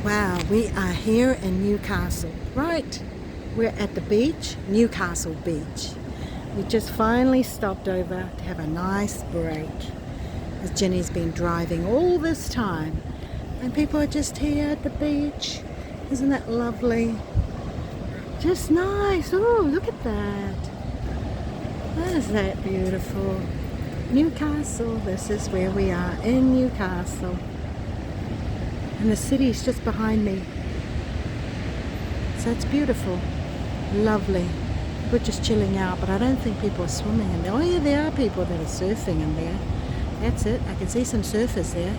Wow, we are here in Newcastle, right? We're at the beach, Newcastle Beach. We just finally stopped over to have a nice break, as Jenny's been driving all this time. And people are just here at the beach. Isn't that lovely? Just nice. Oh, look at that. Isn't that beautiful? Newcastle, this is where we are, in Newcastle. And the city's just behind me. So it's beautiful. Lovely. We're just chilling out, but I don't think people are swimming in there. Oh yeah, there are people that are surfing in there. That's it. I can see some surfers there.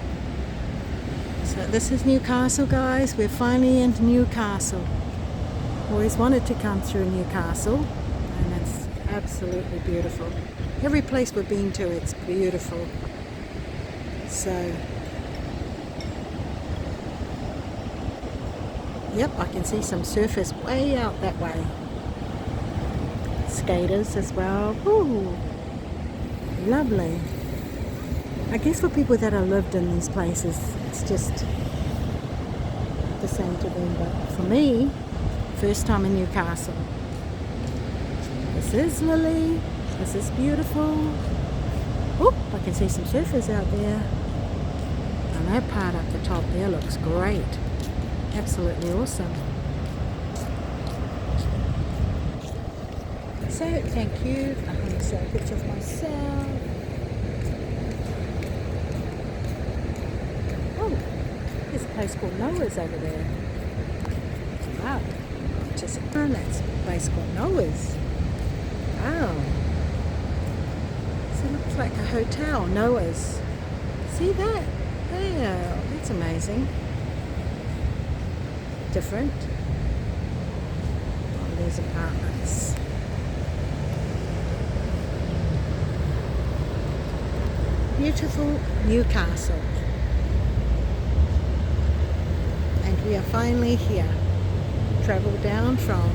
So this is Newcastle, guys. We're finally into Newcastle. Always wanted to come through Newcastle, and it's absolutely beautiful. Every place we've been to, it's beautiful. So, yep, I can see some surfers way out that way. Skaters as well. Ooh, lovely. I guess for people that have lived in these places, it's just the same to them. But for me, first time in Newcastle. This is Lily. This is beautiful. Oop, I can see some surfers out there. And that part up the top there looks great. Absolutely awesome. So, thank you. I'm going to show a picture of myself. Oh, there's a place called Niue's over there. Wow. Just that's a place called Niue's. Wow. So it looks like a hotel, Niue's. See that? Yeah, that's amazing. Different. Oh, there's apartments. Beautiful Newcastle. And we are finally here. Travelled down from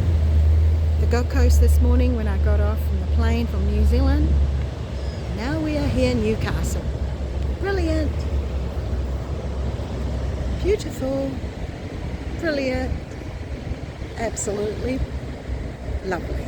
the Gold Coast this morning when I got off from the plane from New Zealand. Now we are here in Newcastle. Brilliant. Beautiful. Brilliant. Absolutely lovely.